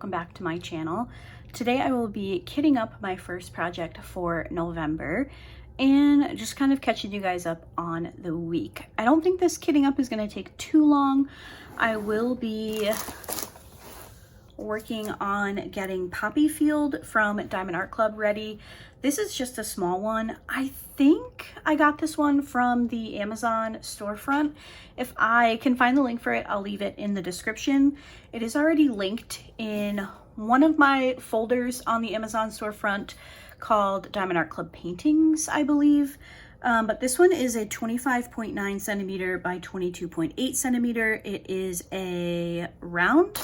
welcome back to my channel. Today I will be kitting up my first project for November and just kind of catching you guys up on the week. I don't think this kitting up is going to take too long. I will be working on getting Poppy Field from diamondartclub ready. This is just a small one. I think I got this one from the Amazon storefront. If I can find the link for it, I'll leave it in the description. It is already linked in one of my folders on the Amazon storefront called diamondart paintings, I believe. But this one is a 25.9 centimeter by 22.8 centimeter. It is a round.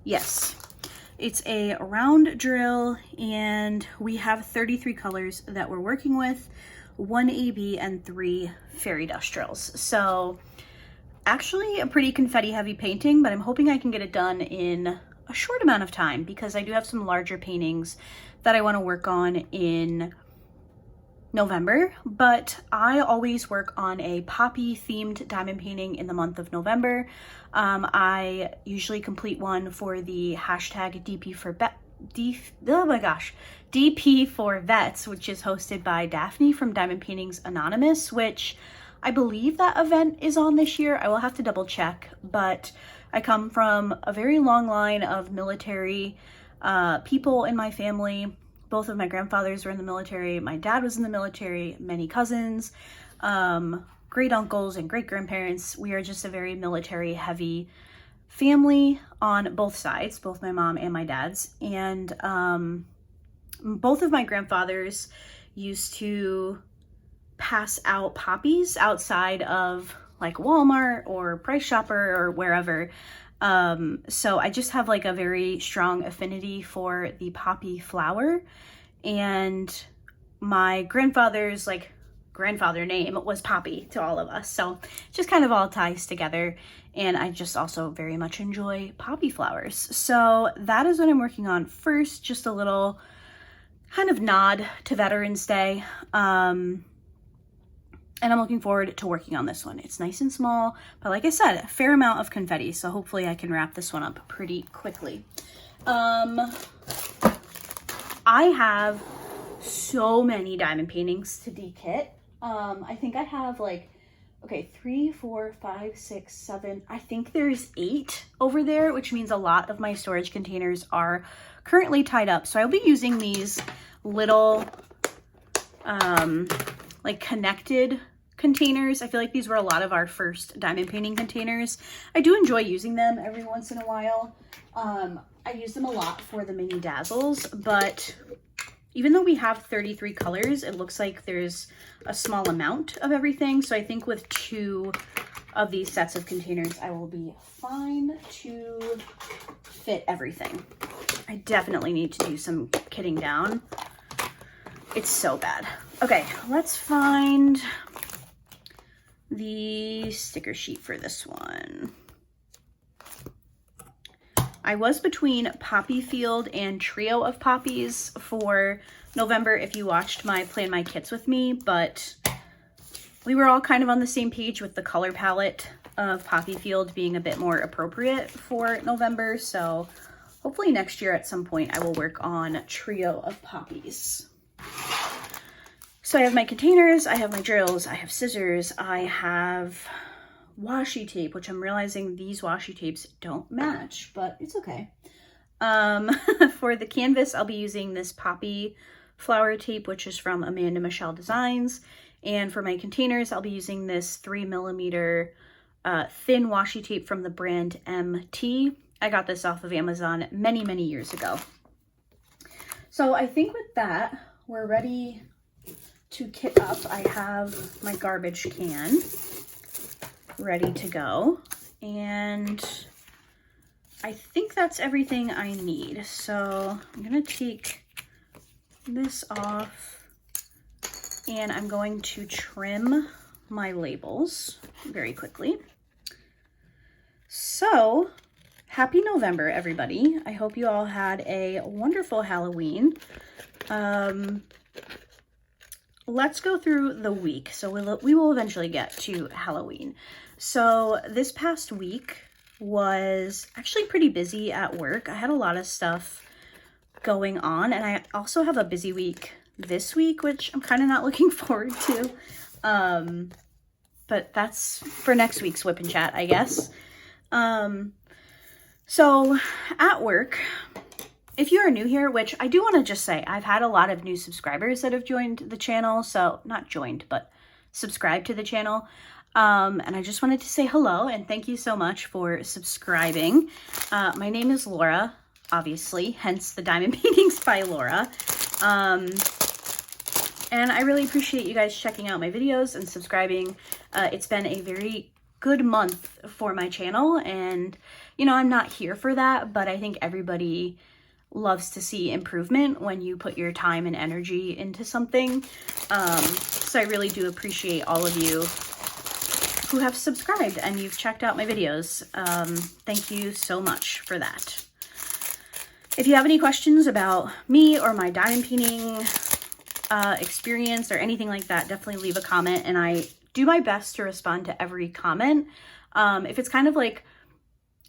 Yes, it's a round drill, and we have 33 colors that we're working with, 1 AB and 3 fairy dust drills. So actually a pretty confetti heavy painting, but I'm hoping I can get it done in a short amount of time because I do have some larger paintings that I want to work on in November, but I always work on a poppy themed diamond painting in the month of November. I usually complete one for the hashtag DP for Vets, which is hosted by Daphne from Diamond Paintings Anonymous, which I believe that event is on this year. I will have to double check, but I come from a very long line of military people in my family. Both of my grandfathers were in the military. My dad was in the military, many cousins, great uncles and great grandparents. We are just a very military heavy family on both sides, both my mom and my dad's. And both of my grandfathers used to pass out poppies outside of like Walmart or Price Chopper or wherever. So I just have like a very strong affinity for the poppy flower, and my grandfather's grandfather name was Poppy to all of us. So it just kind of all ties together. And I just also very much enjoy poppy flowers. So that is what I'm working on first, just a little kind of nod to Veterans Day. And I'm looking forward to working on this one. It's nice and small, but like I said, a fair amount of confetti. So hopefully I can wrap this one up pretty quickly. I have so many diamond paintings to de-kit. I think I have 3, 4, 5, 6, 7. I think there's 8 over there, which means a lot of my storage containers are currently tied up. So I'll be using these little connected containers. I feel like these were a lot of our first diamond painting containers. I do enjoy using them every once in a while. I use them a lot for the mini dazzles, but even though we have 33 colors, it looks like there's a small amount of everything. So I think with 2 of these sets of containers, I will be fine to fit everything. I definitely need to do some kitting down. It's so bad. Okay, let's find the sticker sheet for this one. I was between Poppy Field and Trio of Poppies for November if you watched my Plan My Kits with me, but we were all kind of on the same page with the color palette of Poppy Field being a bit more appropriate for November, so hopefully next year at some point I will work on Trio of Poppies. So I have my containers, I have my drills, I have scissors, I have washi tape, which I'm realizing these washi tapes don't match, but it's okay. For the canvas, I'll be using this poppy flower tape, which is from Amanda Michelle Designs. And for my containers, I'll be using this 3mm thin washi tape from the brand MT. I got this off of Amazon many, many years ago. So I think with that, we're ready to kit up. I have my garbage can ready to go, and I think that's everything I need. So I'm gonna take this off and I'm going to trim my labels very quickly. So happy November, everybody. I hope you all had a wonderful Halloween. Let's go through the week. So we will eventually get to Halloween. So this past week was actually pretty busy at work. I had a lot of stuff going on, and I also have a busy week this week, which I'm kind of not looking forward to. But that's for next week's Whip and Chat, I guess. So at work, if you are new here, which I do want to just say, I've had a lot of new subscribers that have joined the channel. So not joined, but subscribed to the channel. And I just wanted to say hello and thank you so much for subscribing. My name is Laura, obviously, hence the Diamond Paintings by Laura. And I really appreciate you guys checking out my videos and subscribing. It's been a very good month for my channel, and you know, I'm not here for that, but I think everybody loves to see improvement when you put your time and energy into something. So I really do appreciate all of you who have subscribed and you've checked out my videos. Thank you so much for that. If you have any questions about me or my diamond painting experience or anything like that, definitely leave a comment, and I do my best to respond to every comment. If it's kind of like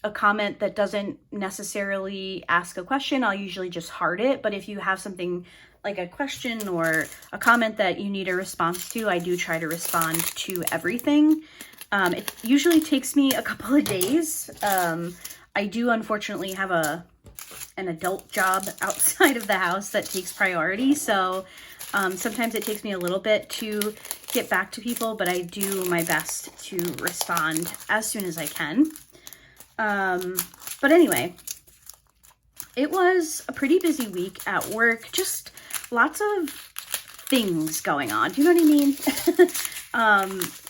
a comment that doesn't necessarily ask a question, I'll usually just heart it. But if you have something like a question or a comment that you need a response to, I do try to respond to everything. It usually takes me a couple of days. I do unfortunately have an adult job outside of the house that takes priority. So sometimes it takes me a little bit to get back to people, but I do my best to respond as soon as I can. But anyway, it was a pretty busy week at work, just lots of things going on. Do you know what I mean?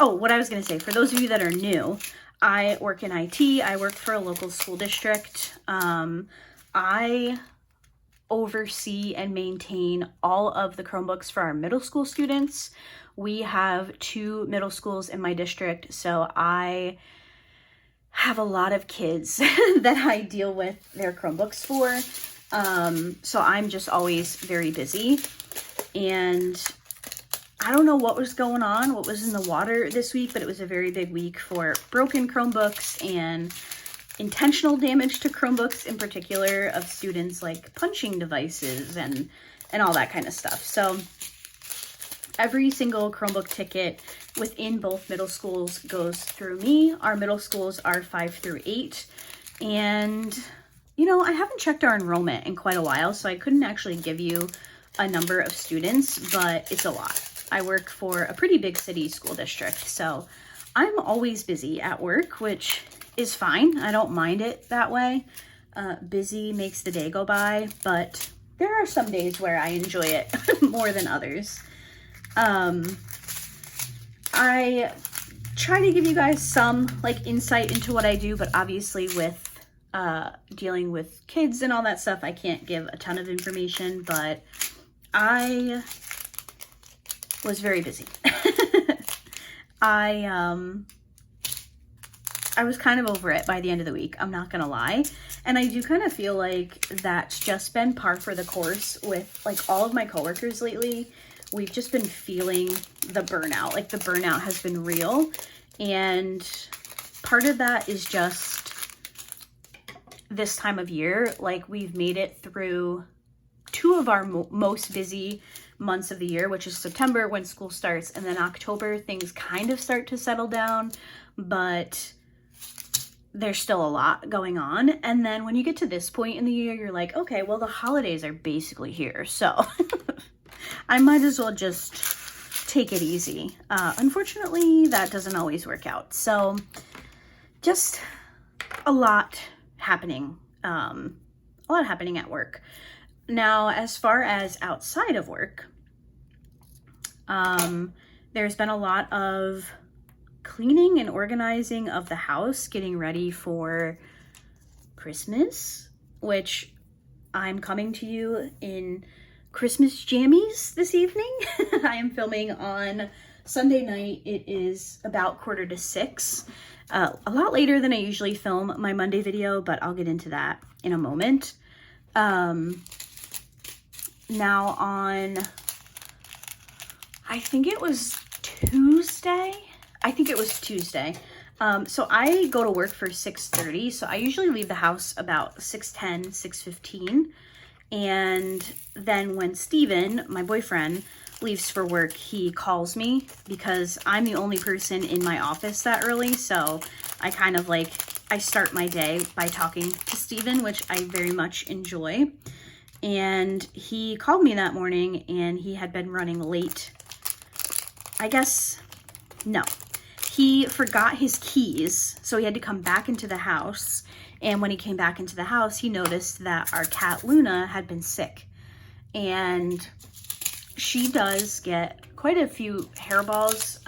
Oh, what I was going to say, for those of you that are new, I work in IT. I work for a local school district. I oversee and maintain all of the Chromebooks for our middle school students. We have 2 middle schools in my district, so I have a lot of kids that I deal with their Chromebooks for. So I'm just always very busy, and I don't know what was going on, what was in the water this week, but it was a very big week for broken Chromebooks and intentional damage to Chromebooks, in particular of students, like punching devices and all that kind of stuff. So every single Chromebook ticket within both middle schools goes through me. Our middle schools are 5 through 8. And, you know, I haven't checked our enrollment in quite a while, so I couldn't actually give you a number of students, but it's a lot. I work for a pretty big city school district, so I'm always busy at work, which is fine. I don't mind it that way. Busy makes the day go by, but there are some days where I enjoy it more than others. I try to give you guys some like insight into what I do, but obviously with dealing with kids and all that stuff, I can't give a ton of information, but I was very busy. I was kind of over it by the end of the week, I'm not gonna lie. And I do kind of feel like that's just been par for the course with like all of my coworkers lately. We've just been feeling the burnout. Like the burnout has been real. And part of that is just this time of year. Like we've made it through 2 of our most busy months of the year, which is September when school starts, and then October things kind of start to settle down, but there's still a lot going on. And then when you get to this point in the year, you're like, okay, well, the holidays are basically here, so I might as well just take it easy. Unfortunately, that doesn't always work out. So just a lot happening at work. Now, as far as outside of work, there's been a lot of cleaning and organizing of the house, getting ready for Christmas, which I'm coming to you in Christmas jammies this evening. I am filming on Sunday night. It is about 5:45. A lot later than I usually film my Monday video, but I'll get into that in a moment. Now on, I think it was Tuesday. So I go to work for 6:30, so I usually leave the house about 6:10, 6:15. And then when Steven, my boyfriend, leaves for work, he calls me because I'm the only person in my office that early. So I kind of like, I start my day by talking to Steven, which I very much enjoy. And he called me that morning and he had been running late. I guess, no. He forgot his keys, so he had to come back into the house. And when he came back into the house, he noticed that our cat Luna had been sick. And she does get quite a few hairballs.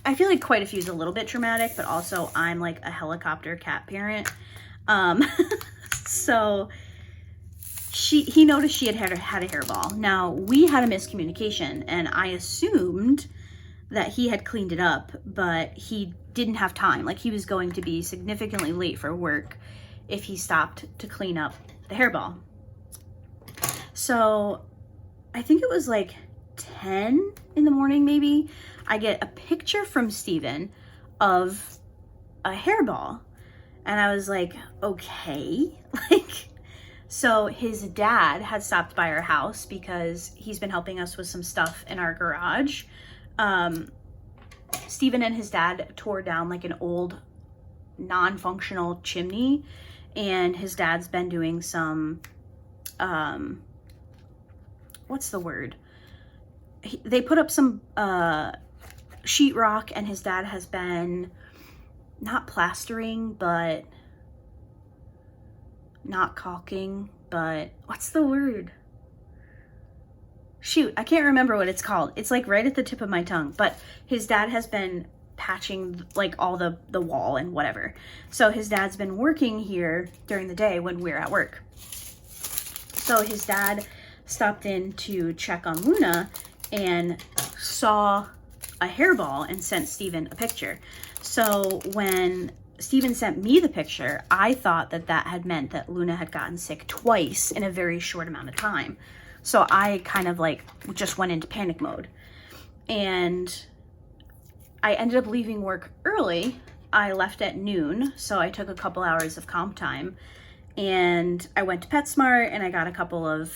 I feel like quite a few is a little bit dramatic, but also I'm like a helicopter cat parent. So he noticed she had a hairball. Now, we had a miscommunication, and I assumed that he had cleaned it up, but he didn't have time. Like, he was going to be significantly late for work if he stopped to clean up the hairball. So I think it was like 10 in the morning, maybe. I get a picture from Steven of a hairball. And I was like, okay, like, so his dad had stopped by our house because he's been helping us with some stuff in our garage. Steven and his dad tore down like an old non-functional chimney, and his dad's been doing some, what's the word? They put up some sheetrock, and his dad has been not plastering, but not caulking, but what's the word? Shoot, I can't remember what it's called. It's like right at the tip of my tongue, but his dad has been patching like all the wall and whatever. So his dad's been working here during the day when we're at work. So his dad stopped in to check on Luna and saw a hairball and sent Steven a picture. So when Steven sent me the picture, I thought that that had meant that Luna had gotten sick twice in a very short amount of time. So I kind of like just went into panic mode. And I ended up leaving work early. I left at noon, so I took a couple hours of comp time. And I went to PetSmart and I got a couple of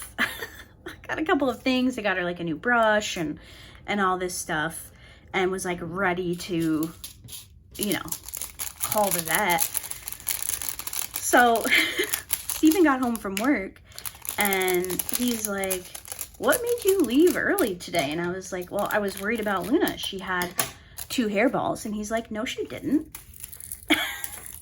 things. I got her like a new brush and all this stuff, and was like ready to, you know, call the vet. So Steven got home from work and he's like, what made you leave early today? And I was like, well, I was worried about Luna. She had 2 hairballs. And he's like, no, she didn't. And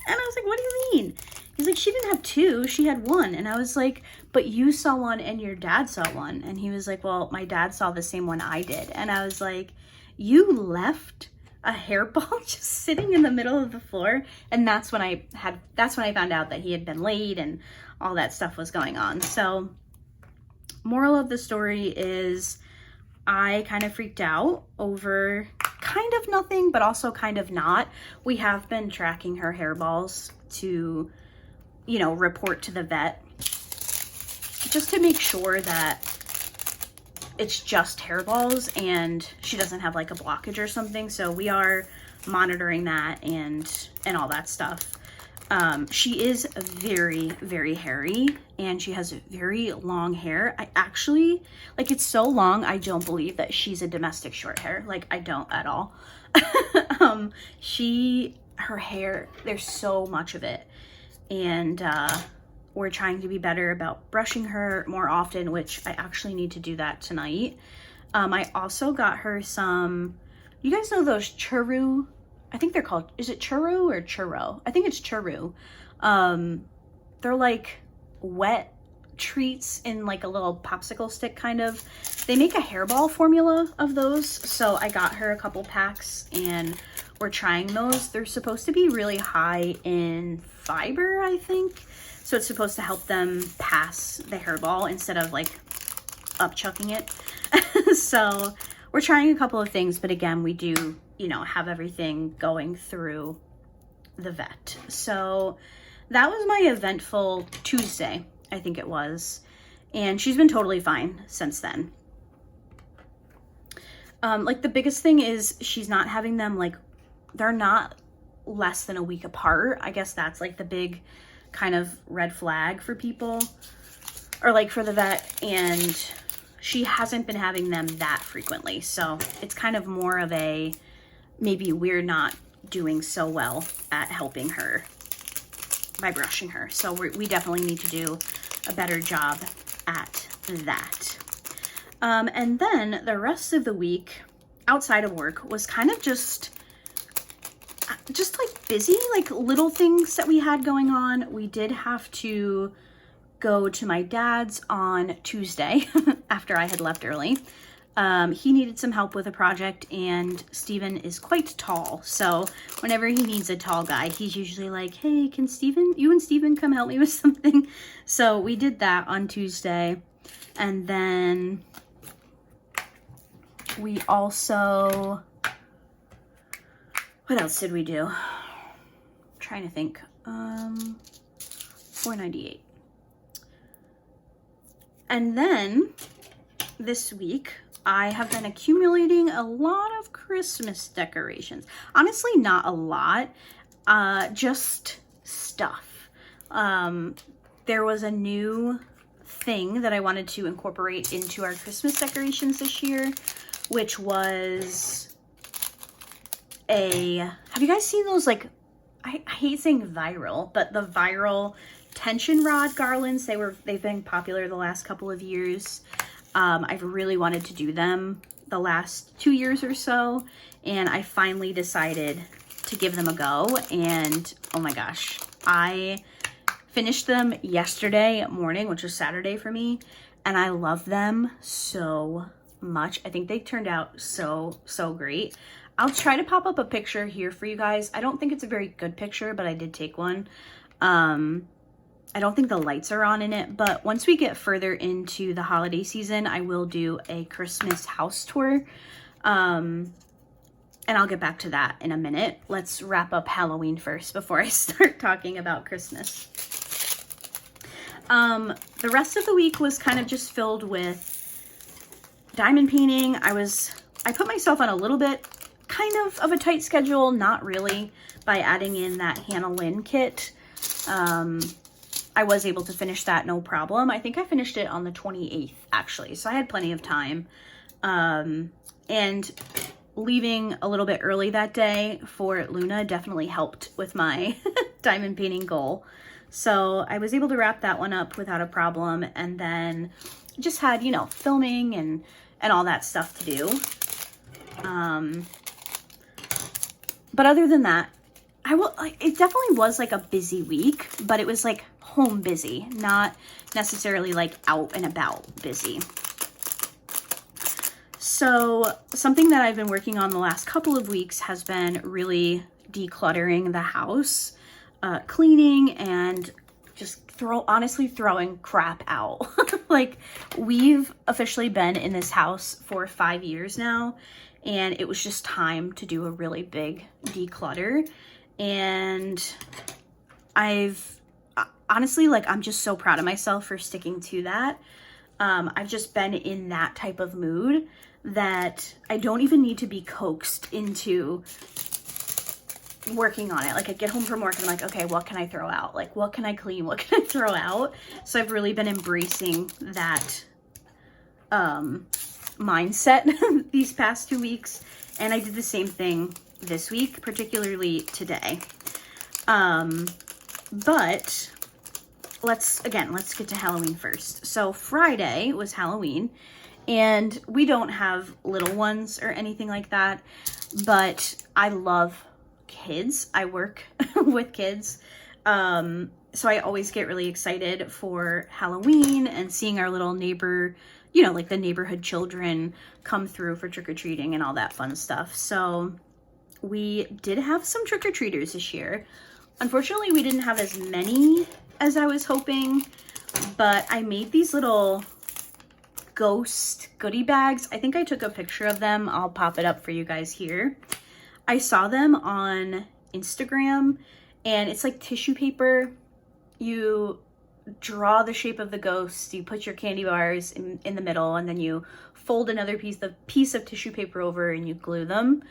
I was like, what do you mean? He's like, she didn't have 2, she had 1. And I was like, but you saw one and your dad saw one. And he was like, well, my dad saw the same one I did. And I was like, you left a hairball just sitting in the middle of the floor? And that's when I found out that he had been late and all that stuff was going on. So moral of the story is I kind of freaked out over kind of nothing, but also kind of not. We have been tracking her hairballs to, you know, report to the vet just to make sure that it's just hairballs and she doesn't have like a blockage or something. So we are monitoring that and all that stuff. She is very, very hairy and she has very long hair. I actually, like, it's so long, I don't believe that she's a domestic short hair. Like, I don't at all. Her hair, there's so much of it. And, we're trying to be better about brushing her more often, which I actually need to do that tonight. I also got her some, you guys know those churro, I think they're called, is it churro or churro? I think it's churro. They're like wet treats in like a little popsicle stick kind of. They make a hairball formula of those. So I got her a couple packs and we're trying those. They're supposed to be really high in fiber, I think. So it's supposed to help them pass the hairball instead of like upchucking it. So we're trying a couple of things, but again, we do, you know, have everything going through the vet. So that was my eventful Tuesday, I think it was. And she's been totally fine since then. Like the biggest thing is she's not having them, like, they're not less than a week apart. I guess that's like the big kind of red flag for people, or like for the vet, and she hasn't been having them that frequently. So it's kind of more of a, maybe we're not doing so well at helping her by brushing her. So we definitely need to do a better job at that. And then the rest of the week outside of work was kind of just like busy, like little things that we had going on. We did have to go to my dad's on Tuesday after I had left early. He needed some help with a project, and Steven is quite tall. So whenever he needs a tall guy, he's usually like, hey, can you and Steven come help me with something? So we did that on Tuesday. And then we also, what else did we do? I'm trying to think. $4.98. And then this week, I have been accumulating a lot of Christmas decorations. Honestly, not a lot, just stuff. There was a new thing that I wanted to incorporate into our Christmas decorations this year, which was have you guys seen those, like, I hate saying viral, but the viral tension rod garlands? They've been popular the last couple of years. I've really wanted to do them the last 2 years or so, and I finally decided to give them a go, and oh my gosh, I finished them yesterday morning, which was Saturday for me, and I love them so much. I think they turned out so great. I'll try to pop up a picture here for you guys. I don't think it's a very good picture, but I did take one. I don't think the lights are on in it, but once we get further into the holiday season, I will do a Christmas house tour. And I'll get back to that in a minute. Let's wrap up Halloween first before I start talking about Christmas. The rest of the week was kind of just filled with diamond painting. I put myself on a little bit kind of a tight schedule, not really, by adding in that Hannah Lynn kit. I was able to finish that no problem. I think I finished it on the 28th actually, so I had plenty of time. And leaving a little bit early that day for Luna definitely helped with my diamond painting goal. So I was able to wrap that one up without a problem, and then just had, you know, filming and all that stuff to do. But other than that, it definitely was like a busy week, but it was like home busy, not necessarily like out and about busy. So something that I've been working on the last couple of weeks has been really decluttering the house, cleaning, and just honestly throwing crap out. Like, we've officially been in this house for 5 years now, and it was just time to do a really big declutter. And honestly, like, I'm just so proud of myself for sticking to that. I've just been in that type of mood that I don't even need to be coaxed into working on it. Like, I get home from work and I'm like, okay, what can I throw out? Like, what can I clean? What can I throw out? So I've really been embracing that mindset these past 2 weeks. And I did the same thing this week, particularly today. But let's get to Halloween first. So Friday was Halloween, and we don't have little ones or anything like that, but I love kids. I work with kids. So I always get really excited for Halloween and seeing our little neighbor, you know, like the neighborhood children come through for trick-or-treating and all that fun stuff. So we did have some trick-or-treaters this year. Unfortunately, we didn't have as many as I was hoping, but I made these little ghost goodie bags. I think I took a picture of them. I'll pop it up for you guys here. I saw them on Instagram, and it's like tissue paper. You draw the shape of the ghost, you put your candy bars in the middle, and then you fold another piece of tissue paper over and you glue them.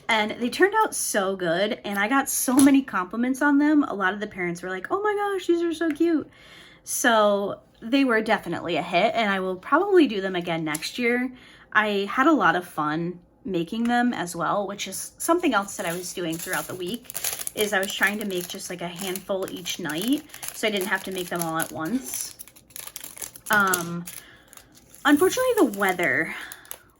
And they turned out so good, and I got so many compliments on them. A lot of the parents were like, oh my gosh, these are so cute. So they were definitely a hit, and I will probably do them again next year. I had a lot of fun making them as well, which is something else that I was doing throughout the week, is I was trying to make just like a handful each night, so I didn't have to make them all at once. Unfortunately, the weather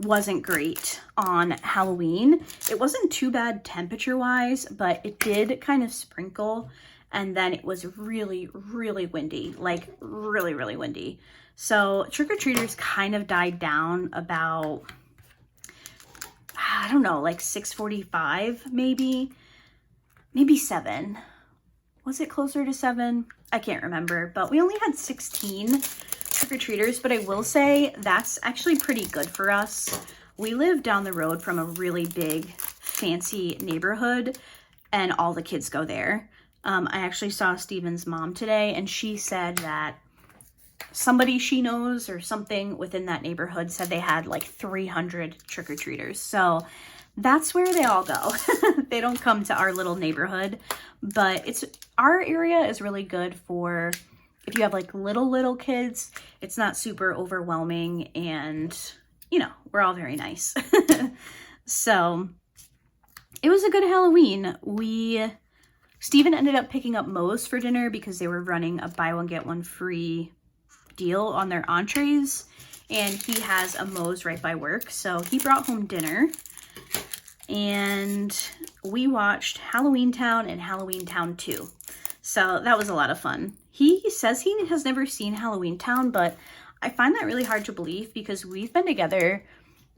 wasn't great on Halloween. It wasn't too bad temperature-wise, but it did kind of sprinkle, and then it was really, really windy, like really, really windy. So trick-or-treaters kind of died down about, I don't know, like 6:45 maybe 7. Was it closer to 7? I can't remember, but we only had 16 trick-or-treaters, but I will say that's actually pretty good for us. We live down the road from a really big, fancy neighborhood, and all the kids go there. I actually saw Steven's mom today, and she said that somebody she knows or something within that neighborhood said they had like 300 trick-or-treaters. So that's where they all go. They don't come to our little neighborhood, but our area is really good for if you have like little kids. It's not super overwhelming, and you know, we're all very nice. So it was a good Halloween. Steven ended up picking up Moe's for dinner because they were running a buy one get one free deal on their entrees, and he has a Moe's right by work, so he brought home dinner, and we watched Halloween Town and Halloween Town 2. So that was a lot of fun. He says he has never seen Halloween Town, but I find that really hard to believe because we've been together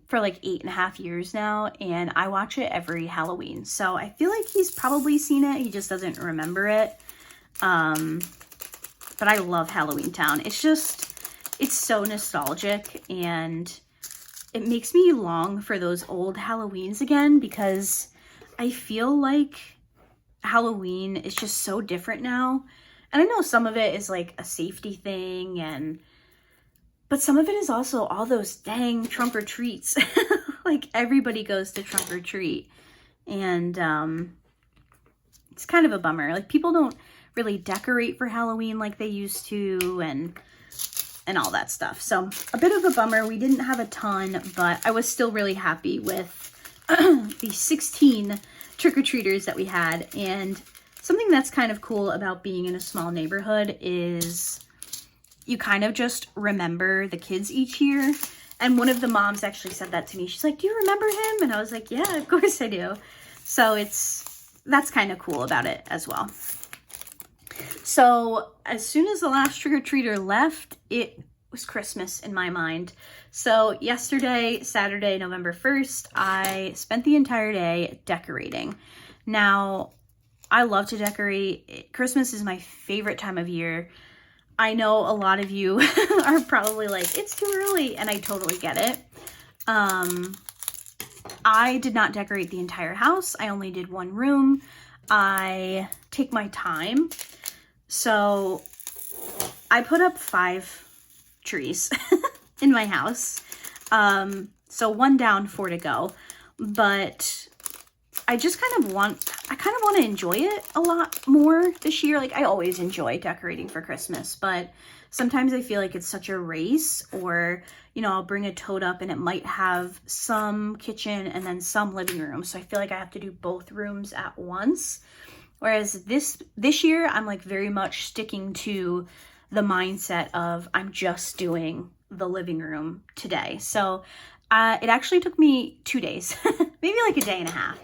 for like 8.5 years now, and I watch it every Halloween. So I feel like he's probably seen it. He just doesn't remember it. But I love Halloween Town. It's so nostalgic, and it makes me long for those old Halloweens again, because I feel like Halloween is just so different now. And I know some of it is like a safety thing, but some of it is also all those dang trunk or treats. Like everybody goes to trunk or treat, and it's kind of a bummer. Like people don't really decorate for Halloween like they used to, and all that stuff. So a bit of a bummer. We didn't have a ton, but I was still really happy with the 16 trick-or-treaters that we had. And something that's kind of cool about being in a small neighborhood is you kind of just remember the kids each year. And one of the moms actually said that to me. She's like, do you remember him? And I was like, yeah, of course I do. So that's kind of cool about it as well. So as soon as the last trick-or-treater left, it was Christmas in my mind. So yesterday, Saturday, November 1st, I spent the entire day decorating. Now, I love to decorate. Christmas is my favorite time of year. I know a lot of you are probably like, it's too early, and I totally get it. I did not decorate the entire house. I only did one room. I take my time. So I put up 5 trees in my house. So 1 down, 4 to go. But I just kind of want to enjoy it a lot more this year. Like I always enjoy decorating for Christmas, but sometimes I feel like it's such a race, or, you know, I'll bring a tote up and it might have some kitchen and then some living room. So I feel like I have to do both rooms at once. Whereas this year, I'm like very much sticking to the mindset of I'm just doing the living room today. So it actually took me 2 days, maybe like a day and a half.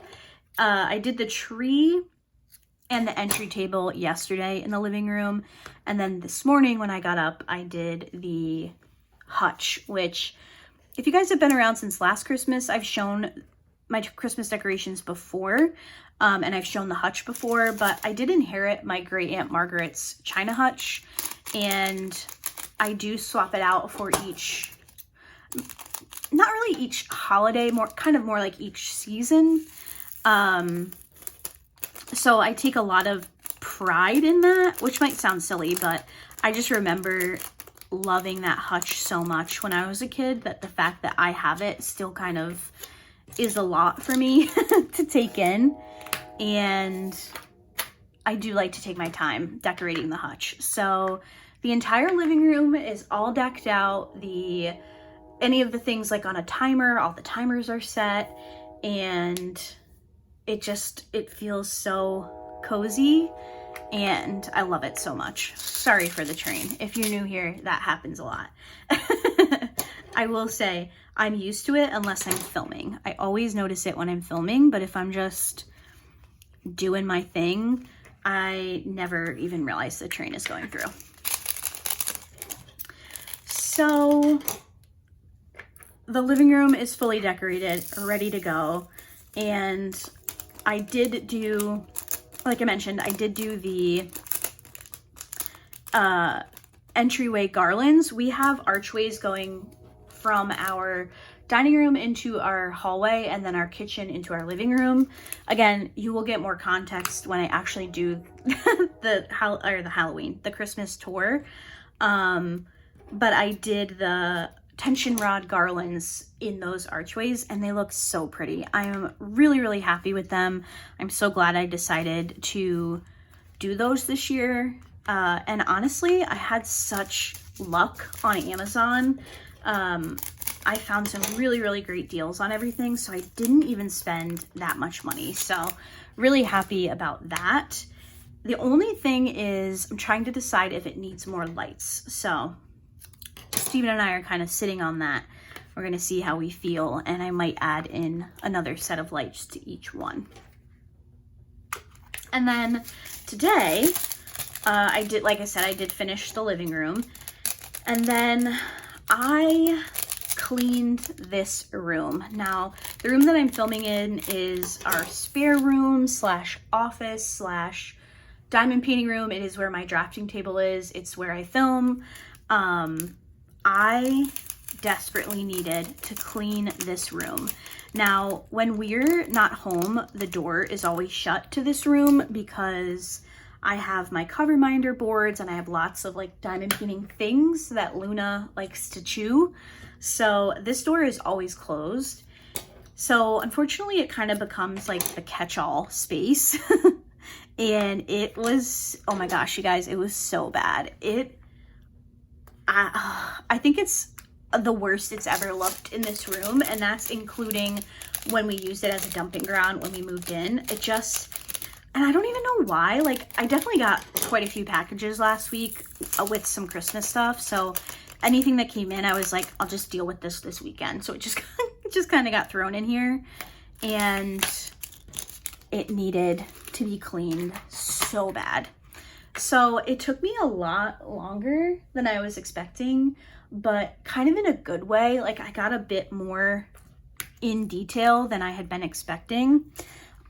I did the tree and the entry table yesterday in the living room. And then this morning when I got up, I did the hutch, which if you guys have been around since last Christmas, I've shown my Christmas decorations before. And I've shown the hutch before, but I did inherit my great Aunt Margaret's China hutch, and I do swap it out for each, not really each holiday, kind of more like each season. So I take a lot of pride in that, which might sound silly, but I just remember loving that hutch so much when I was a kid that the fact that I have it still kind of is a lot for me to take in. And I do like to take my time decorating the hutch. So the entire living room is all decked out. Any of the things like on a timer, all the timers are set, and it feels so cozy, and I love it so much. Sorry for the train. If you're new here, that happens a lot. I will say I'm used to it unless I'm filming. I always notice it when I'm filming, but if I'm just doing my thing, I never even realize the train is going through. So the living room is fully decorated, ready to go. And I did do, like I mentioned, I did do the entryway garlands. We have archways going from our dining room into our hallway and then our kitchen into our living room. Again, you will get more context when I actually do the Christmas tour. But I did the tension rod garlands in those archways and they look so pretty. I am really, really happy with them. I'm so glad I decided to do those this year. And honestly, I had such luck on Amazon. I found some really, really great deals on everything, so I didn't even spend that much money. So really happy about that. The only thing is I'm trying to decide if it needs more lights. So Steven and I are kind of sitting on that. We're going to see how we feel, and I might add in another set of lights to each one. And then today, like I said, I did finish the living room, and then I cleaned this room. Now, the room that I'm filming in is our spare room slash office slash diamond painting room. It is where my drafting table is. It's where I film. I desperately needed to clean this room. Now, when we're not home, the door is always shut to this room because I have my cover minder boards and I have lots of like diamond painting things that Luna likes to chew. So this door is always closed. So unfortunately it kind of becomes like the catch-all space. And it was, oh my gosh, you guys, it was so bad. I think it's the worst it's ever looked in this room, and that's including when we used it as a dumping ground when we moved in. And I don't even know why. Like, I definitely got quite a few packages last week with some Christmas stuff, so anything that came in, I was like, I'll just deal with this weekend. So it just kind of got thrown in here, and it needed to be cleaned so bad. So it took me a lot longer than I was expecting, but kind of in a good way. Like, I got a bit more in detail than I had been expecting.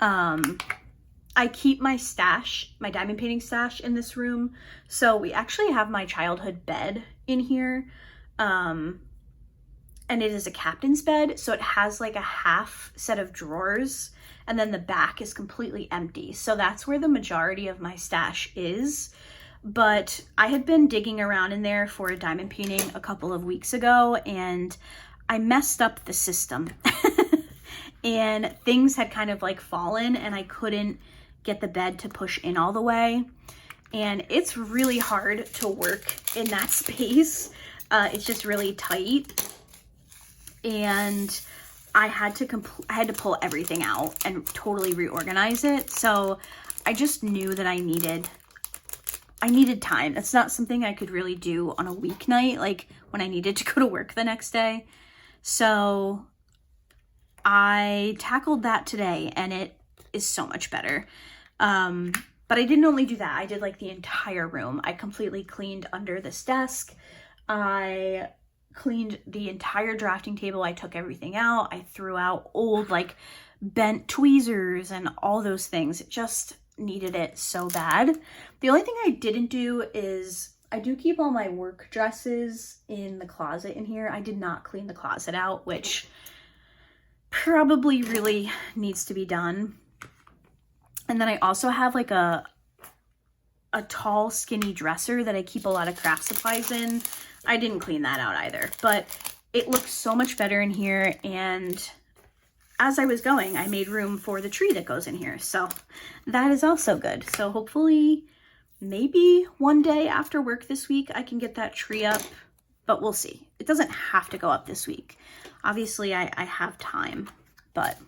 I keep my stash, my diamond painting stash, in this room. So we actually have my childhood bed in here. And it is a captain's bed. So it has like a half set of drawers, and then the back is completely empty. So that's where the majority of my stash is. But I had been digging around in there for a diamond painting a couple of weeks ago, and I messed up the system. And things had kind of like fallen, and I couldn't get the bed to push in all the way. And it's really hard to work in that space. It's just really tight. And I had to pull everything out and totally reorganize it. So I just knew that I needed time. That's not something I could really do on a weeknight, like when I needed to go to work the next day. So I tackled that today, and it is so much better. But I didn't only do that. I did like the entire room. I completely cleaned under this desk. I cleaned the entire drafting table. I took everything out. I threw out old like bent tweezers and all those things. It just needed it so bad. The only thing I didn't do is I do keep all my work dresses in the closet in here. I did not clean the closet out, which probably really needs to be done. And then I also have like a a tall, skinny dresser that I keep a lot of craft supplies in. I didn't clean that out either, but it looks so much better in here. And as I was going, I made room for the tree that goes in here. So that is also good. So hopefully maybe one day after work this week, I can get that tree up, but we'll see. It doesn't have to go up this week. Obviously I have time, but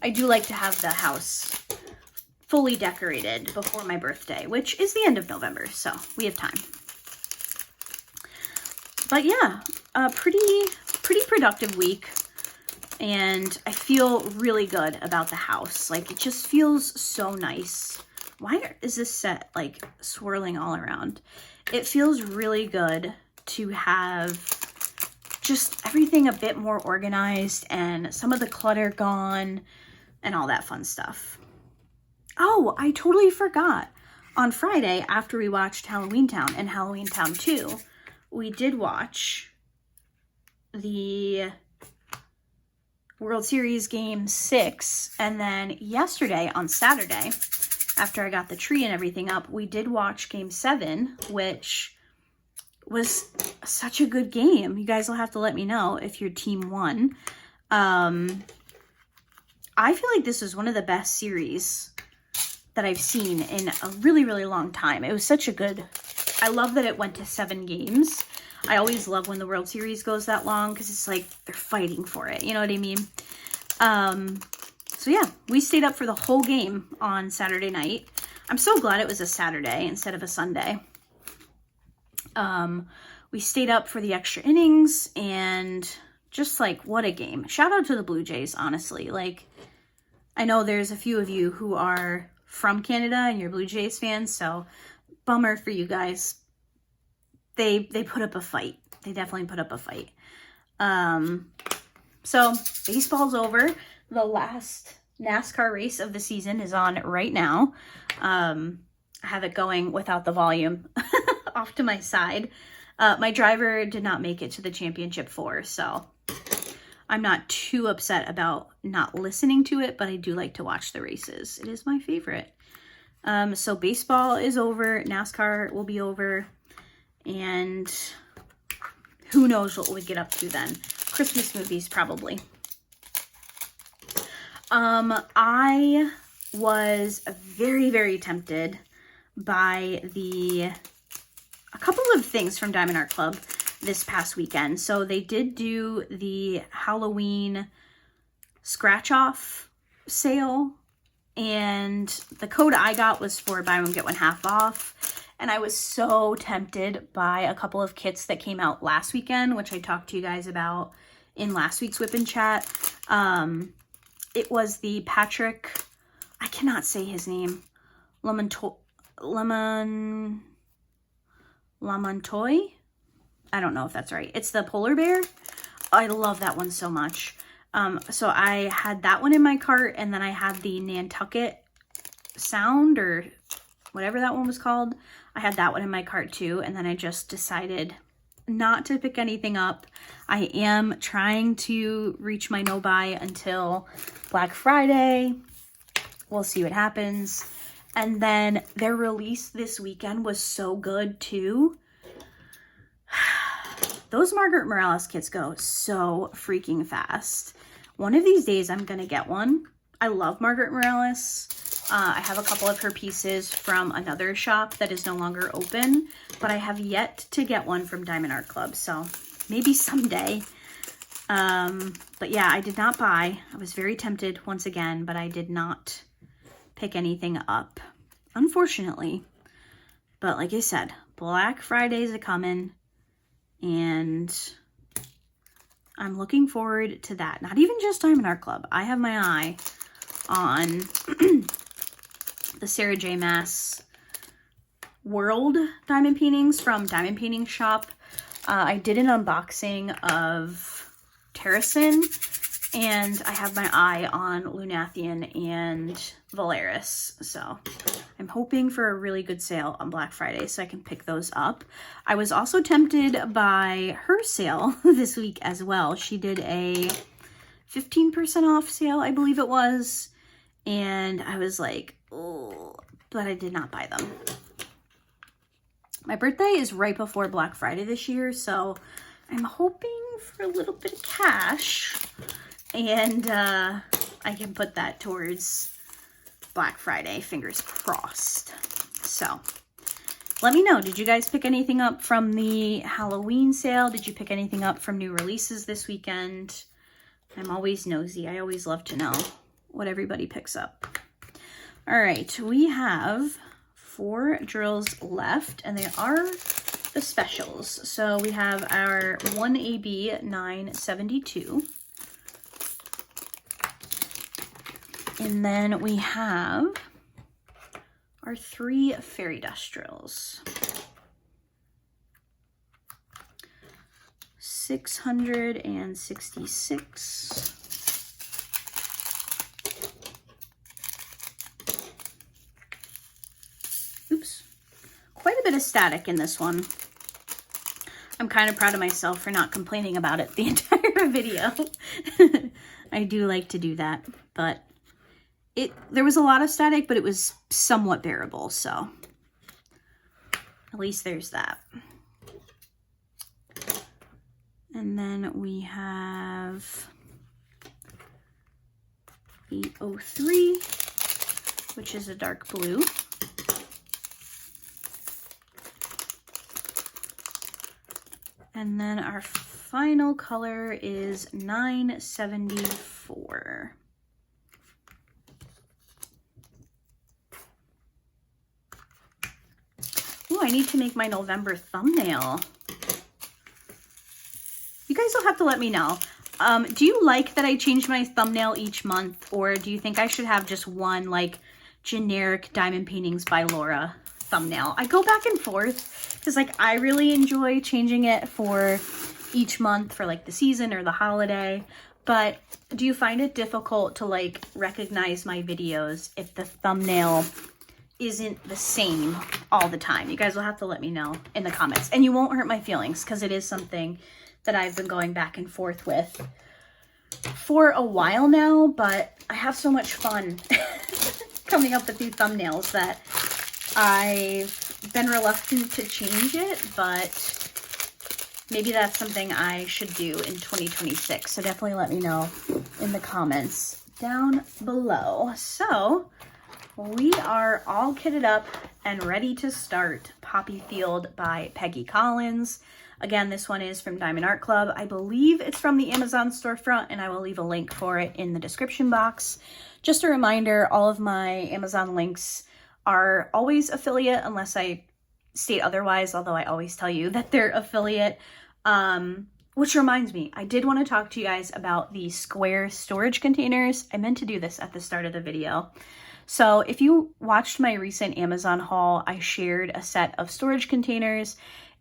I do like to have the house fully decorated before my birthday, which is the end of November, so we have time. But yeah, a pretty productive week, and I feel really good about the house. Like, it just feels so nice. Why is this set like swirling all around? It feels really good to have just everything a bit more organized and some of the clutter gone and all that fun stuff. Oh, I totally forgot. On Friday, after we watched Halloween Town and Halloween Town 2, we did watch the World Series Game 6. And then yesterday, on Saturday, after I got the tree and everything up, we did watch Game 7, which was such a good game. You guys will have to let me know if your team won. I feel like this was one of the best series that I've seen in a really, really long time. It was such a good, I love that it went to 7 games. I always love when the World Series goes that long because it's like they're fighting for it. You know what I mean? So yeah, we stayed up for the whole game on Saturday night. I'm so glad it was a Saturday instead of a Sunday. We stayed up for the extra innings and just like, what a game. Shout out to the Blue Jays, honestly. Like, I know there's a few of you who are from Canada and you're Blue Jays fans, so bummer for you guys. They put up a fight. They definitely put up a fight. So baseball's over. The last NASCAR race of the season is on right now. I have it going without the volume off to my side. My driver did not make it to the championship 4, so I'm not too upset about not listening to it, but I do like to watch the races. It is my favorite. So baseball is over, NASCAR will be over, and who knows what we get up to then. Christmas movies, probably. I was very, very tempted by a couple of things from Diamond Art Club this past weekend. So they did do the Halloween scratch off sale, and the code I got was for buy one get one half off. And I was so tempted by a couple of kits that came out last weekend, which I talked to you guys about in last week's Whip and Chat. It was the Patrick, I cannot say his name, Lamontoy? I don't know if that's right. It's the polar bear. I love that one so much. So I had that one in my cart, and then I had the Nantucket Sound, or whatever that one was called. I had that one in my cart too, and then I just decided not to pick anything up. I am trying to reach my no-buy until Black Friday. We'll see what happens. And then their release this weekend was so good too. Those Margaret Morales kits go so freaking fast. One of these days I'm gonna get one. I love Margaret Morales. I have a couple of her pieces from another shop that is no longer open, but I have yet to get one from Diamond Art Club, so maybe someday. But yeah, I did not buy. I was very tempted once again, but I did not pick anything up, unfortunately. But like I said, Black Friday's a coming, and I'm looking forward to that. Not even just Diamond Art Club. I have my eye on the Sarah J. Maas World diamond paintings from Diamond Painting Shop. I did an unboxing of Terracin, and I have my eye on Lunathian and Valeris. So I'm hoping for a really good sale on Black Friday so I can pick those up. I was also tempted by her sale this week as well. She did a 15% off sale, I believe it was. And I was like, oh, but I did not buy them. My birthday is right before Black Friday this year, so I'm hoping for a little bit of cash, and I can put that towards Black Friday, fingers crossed. So let me know, did you guys pick anything up from the Halloween sale? Did you pick anything up from new releases this weekend? I'm always nosy. I always love to know what everybody picks up. All right, we have 4 drills left, and they are the specials. So we have our 1AB 972. And then we have our 3 fairy dust drills. 666. Oops. Quite a bit of static in this one. I'm kind of proud of myself for not complaining about it the entire video. I do like to do that, but there was a lot of static, but it was somewhat bearable, so at least there's that. And then we have 803, which is a dark blue. And then our final color is 974. Oh, I need to make my November thumbnail. You guys will have to let me know. Do you like that I change my thumbnail each month, or do you think I should have just one like generic Diamond Paintings by Laura thumbnail? I go back and forth because like I really enjoy changing it for each month for like the season or the holiday. But do you find it difficult to like recognize my videos if the thumbnail isn't the same all the time? You guys will have to let me know in the comments, and you won't hurt my feelings because it is something that I've been going back and forth with for a while now, but I have so much fun coming up with these thumbnails that I've been reluctant to change it, but maybe that's something I should do in 2026. So definitely let me know in the comments down below. So we are all kitted up and ready to start Poppy Field by Peggy Collins. Again, this one is from Diamond Art Club. I believe it's from the Amazon storefront, and I will leave a link for it in the description box. Just a reminder, all of my Amazon links are always affiliate unless I state otherwise, although I always tell you that they're affiliate. Which reminds me, I did want to talk to you guys about the square storage containers. I meant to do this at the start of the video. So if you watched my recent Amazon haul, I shared a set of storage containers,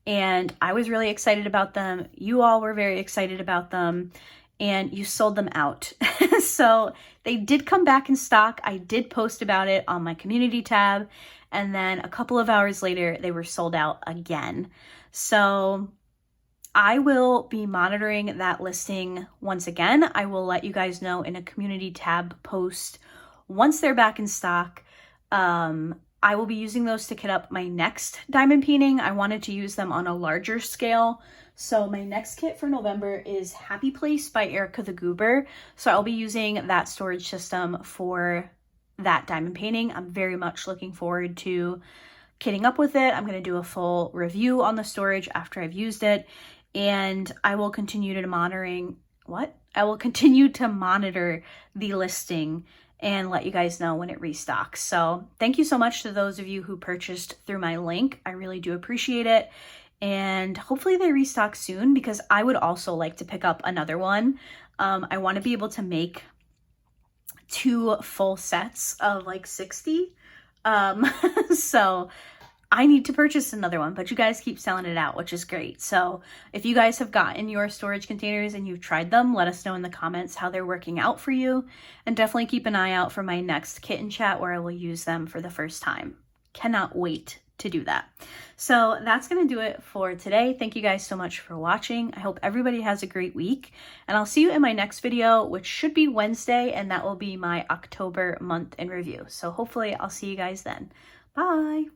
and I was really excited about them. You all were very excited about them, and you sold them out. So they did come back in stock. I did post about it on my community tab, and then a couple of hours later, they were sold out again. So I will be monitoring that listing once again. I will let you guys know in a community tab post once they're back in stock. I will be using those to kit up my next diamond painting. I wanted to use them on a larger scale. So my next kit for November is Happy Place by Erica the Goober. So I'll be using that storage system for that diamond painting. I'm very much looking forward to kitting up with it. I'm going to do a full review on the storage after I've used it. And I will continue to monitor the listing and let you guys know when it restocks. So thank you so much to those of you who purchased through my link. I really do appreciate it. And hopefully they restock soon, because I would also like to pick up another one. I want to be able to make 2 full sets of like 60. So I need to purchase another one, but you guys keep selling it out, which is great. So if you guys have gotten your storage containers and you've tried them, let us know in the comments how they're working out for you. And definitely keep an eye out for my next kitten chat where I will use them for the first time. Cannot wait to do that. So that's going to do it for today. Thank you guys so much for watching. I hope everybody has a great week, and I'll see you in my next video, which should be Wednesday, and that will be my October month in review. So hopefully I'll see you guys then. Bye.